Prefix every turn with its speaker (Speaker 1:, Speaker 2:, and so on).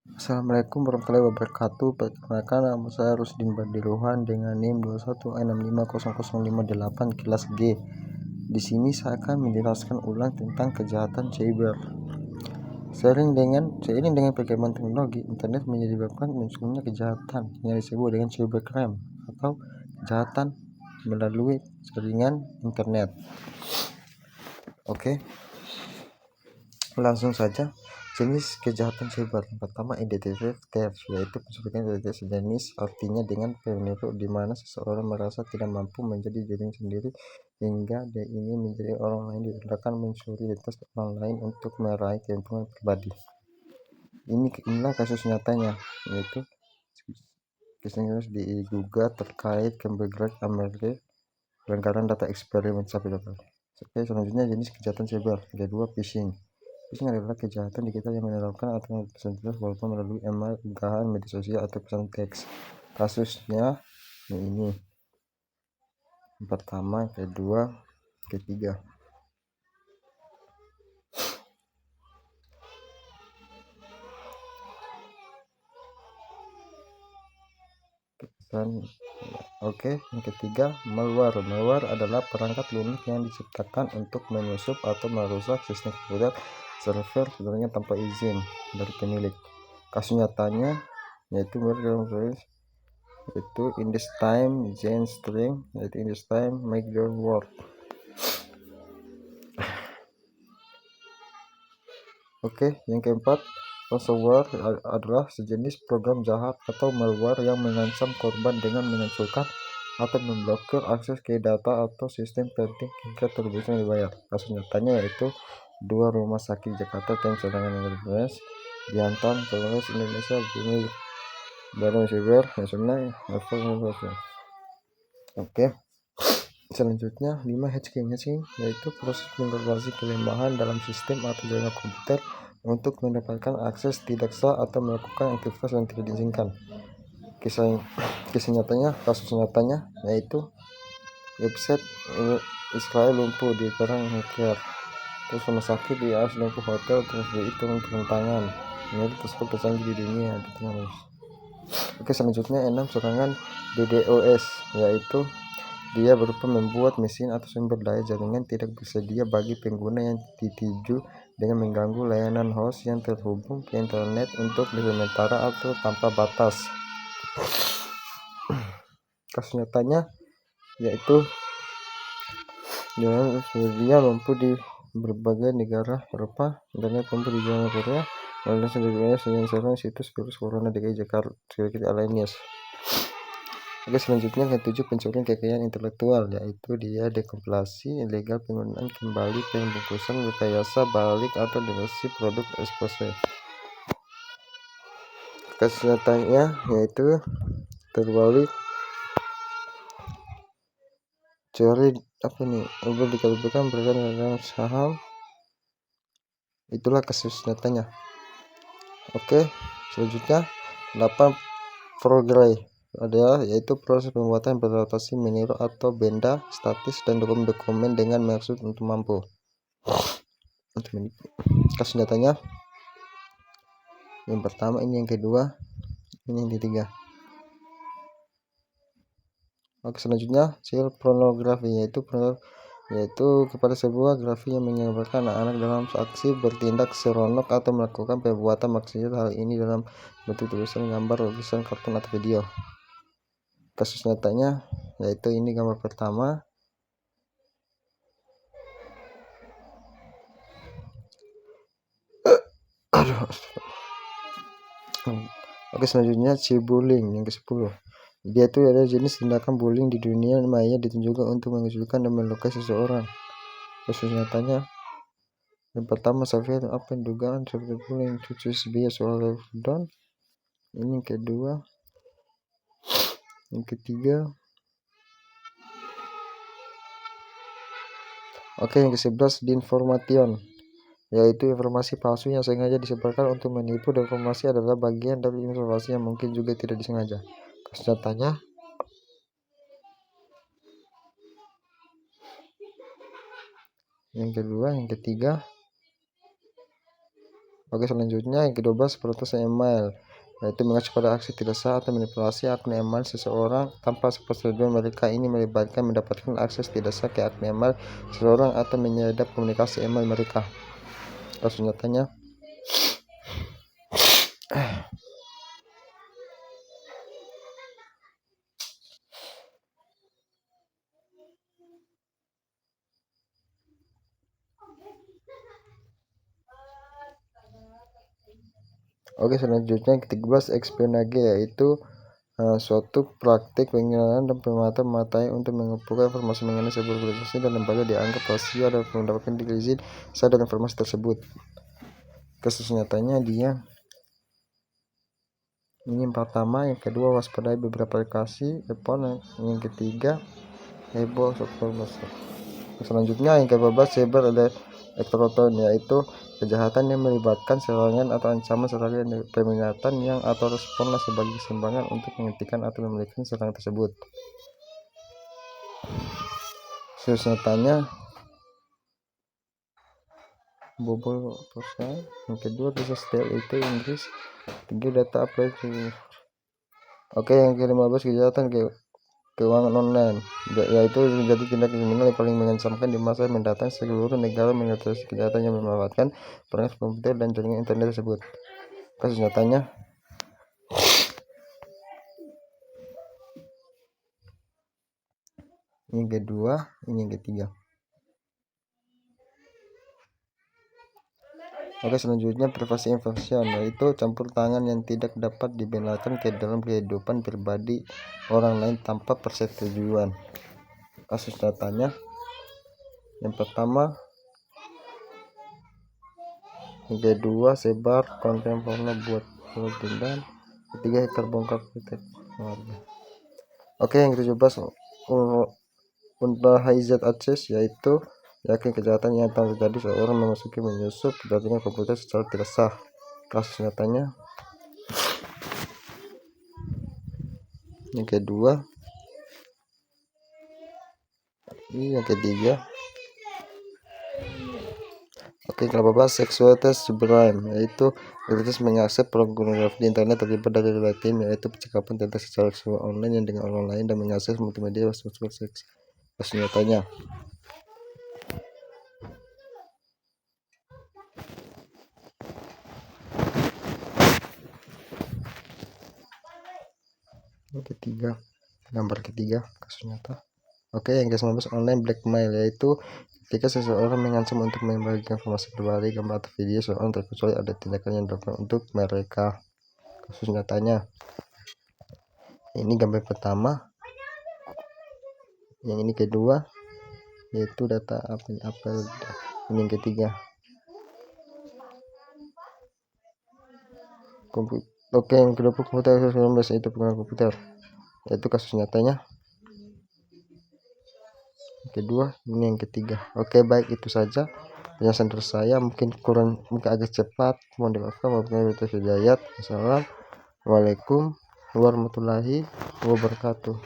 Speaker 1: Assalamualaikum warahmatullahi wabarakatuh. Perkenalkan, nama saya Rusdin Badiruhan dengan NIM 2165005 kelas G. Di sini saya akan menjelaskan ulang tentang kejahatan cyber. Seiring dengan perkembangan teknologi, internet menyebabkan munculnya kejahatan yang disebut dengan cybercrime atau kejahatan melalui jaringan internet. Oke. Langsung saja. Jenis kejahatan cyber yang pertama, identity theft, yaitu penculikan identitas sejenis, artinya dengan peniru di mana seseorang merasa tidak mampu menjadi dirinya sendiri hingga dia ingin menjadi orang lain, digunakan mencuri identitas orang lain untuk meraih keuntungan pribadi. Inilah kasus nyatanya, yaitu kisahnya diduga terkait Cambridge Analytica, pelanggaran data eksperimen sampai. Oke, selanjutnya jenis kejahatan cyber. Kedua, phishing. Phishing adalah kejahatan digital yang menerapkan aturan tertentu walaupun melalui email, unggahan media sosial atau pesan teks. Kasusnya ini. Pertama, kedua, ketiga. Oke, yang ketiga, malware. Malware adalah perangkat lunak yang diciptakan untuk menyusup atau merusak sistem komputer server sebenarnya tanpa izin dari pemilik. Kasus nyatanya yaitu in this time Jane string, yaitu in this time make your work. Oke, yang keempat, ransomware adalah sejenis program jahat atau malware yang mengancam korban dengan menghancurkan atau memblokir akses ke data atau sistem penting hingga terbisa dibayar. Kasus nyatanya yaitu dua rumah sakit Jakarta dan cadangan Universitas Diantan, Polres Indonesia, Bumi Badan Cyber Nasional. Oke. Selanjutnya 5, hacking, yaitu proses mengoperasi kelemahan dalam sistem atau jaringan komputer untuk mendapatkan akses tidak sah atau melakukan aktivitas yang tidak diizinkan. Kasus nyatanya yaitu website Israel lumpuh di perang hacker, terus rumah sakit di AS lumpuh, hotel terus dihitung turun tangan, menjadi tersebut tercanggih di dunia. Oke, selanjutnya 6, serangan DDoS, yaitu dia berupa membuat mesin atau sumber daya jaringan tidak bersedia bagi pengguna yang dituju dengan mengganggu layanan host yang terhubung ke internet untuk sementara atau tanpa batas. Kasus nyatanya yaitu dia lumpuh di berbagai negara Eropa, internet lumpuh di Jawa Korea, melalui serang situs virus corona DKI Jakarta Alliance. Oke, selanjutnya yang ketujuh, pencurian kekayaan intelektual, yaitu dia dekompilasi ilegal, penggunaan kembali, pembungkusan rekayasa balik atau donasi produk ekspose. Kasus nyatanya yaitu terbalik curi dikabulkan berada dalam saham. Itulah kasus nyatanya. Oke, selanjutnya 8, progress adalah yaitu proses pembuatan beradaptasi meniru atau benda statis dan dokumen dengan maksud untuk mampu. Kasus nyatanya yang pertama, ini yang kedua, ini yang ketiga. Oke, selanjutnya child pornografi, yaitu kepada sebuah grafi yang menggambarkan anak-anak dalam aksi bertindak seronok atau melakukan perbuatan maksiat, hal ini dalam bentuk tulisan, gambar, lukisan, kartun atau video. Kasus nyatanya yaitu ini gambar pertama. Oke, selanjutnya cyberbullying yang ke-10. Dia itu adalah jenis tindakan bullying di dunia maya ditunjukkan untuk mengucilkan dan melukai seseorang. Kasus nyatanya yang pertama, survei apa dugaan cyberbullying to bias soal down. Ini yang kedua. Yang ketiga. Oke, yang ke-11, disinformation, yaitu informasi palsu yang sengaja disebarkan untuk menipu, dan informasi adalah bagian dari informasi yang mungkin juga tidak disengaja. Kasus nyatanya yang kedua, yang ketiga. Oke, selanjutnya yang ke-12 protes email, yaitu mengacu pada aksi tidak sah atau manipulasi akun email seseorang tanpa persetujuan mereka. Ini melibatkan mendapatkan akses tidak sah ke akun email seseorang atau menyadap komunikasi email mereka. Kasus nyatanya, oke, selanjutnya yang ke-13 espionage, yaitu suatu praktik pengenalan dan pemata-matai untuk mengumpulkan informasi mengenai sebuah organisasi dan lembaga dianggap rahasia dan mendapatkan izin sah dari informasi tersebut. Kasus nyatanya dia ini yang pertama, yang kedua waspadai beberapa aplikasi telepon, yang ketiga heboh software. Selanjutnya yang ke-14 cyber extortion, yaitu kejahatan yang melibatkan serangan atau ancaman serta peringatan yang atau respon sebagai keseimbangan untuk menghentikan atau memulihkan serangan tersebut. Nyatanya bobol perusahaan. Yang kedua disaster itu Inggris, tiga data apply. Oke, yang ke-15 kejahatan keuangan online, yaitu menjadi tindak kriminal yang paling mengancamkan di masa mendatang. Seluruh negara mengatasi kejahatan yang memanfaatkan perangkat komputer dan jaringan internet tersebut. Kasus nyatanya ini kedua, ini yang ketiga. Oke, selanjutnya privasi invasion, yaitu campur tangan yang tidak dapat dibenarkan ke dalam kehidupan pribadi orang lain tanpa persetujuan. Kasus nyatanya yang pertama, yang kedua sebar konten porno buat dan ketiga terbongkar kritik keluarga. Oke, yang ke-17 unprotected access, yaitu yakin kejahatan yang telah terjadi seorang memasuki menyusup jaringan komputer secara tidak sah. Kasus nyatanya yang kedua, ini yang ketiga. Oke, ke-18 sexual test crime, yaitu aktivitas mengakses pornografi di internet terlibat dari latin, yaitu percakapan tentang secara seksual online yang dengan orang lain dan mengakses multimedia seksual seks. Kasus nyatanya ketiga, gambar ketiga kasus nyata. Oke, yang ke-19 online blackmail, yaitu ketika seseorang mengancam untuk membagikan informasi pribadi, gambar atau video seorang terkecuali ada tindakan yang dilakukan untuk mereka. Kasus nyatanya ini gambar pertama, yang ini kedua, yaitu data apel, ini yang ketiga. Oke, yang kedua komputer 19 itu penggunaan komputer, yaitu kasus nyatanya yang kedua, ini yang ketiga. Oke, baik, itu saja penjelasan dari saya, mungkin agak cepat, mohon dimaafkan. Wassalamualaikum warahmatullahi wabarakatuh.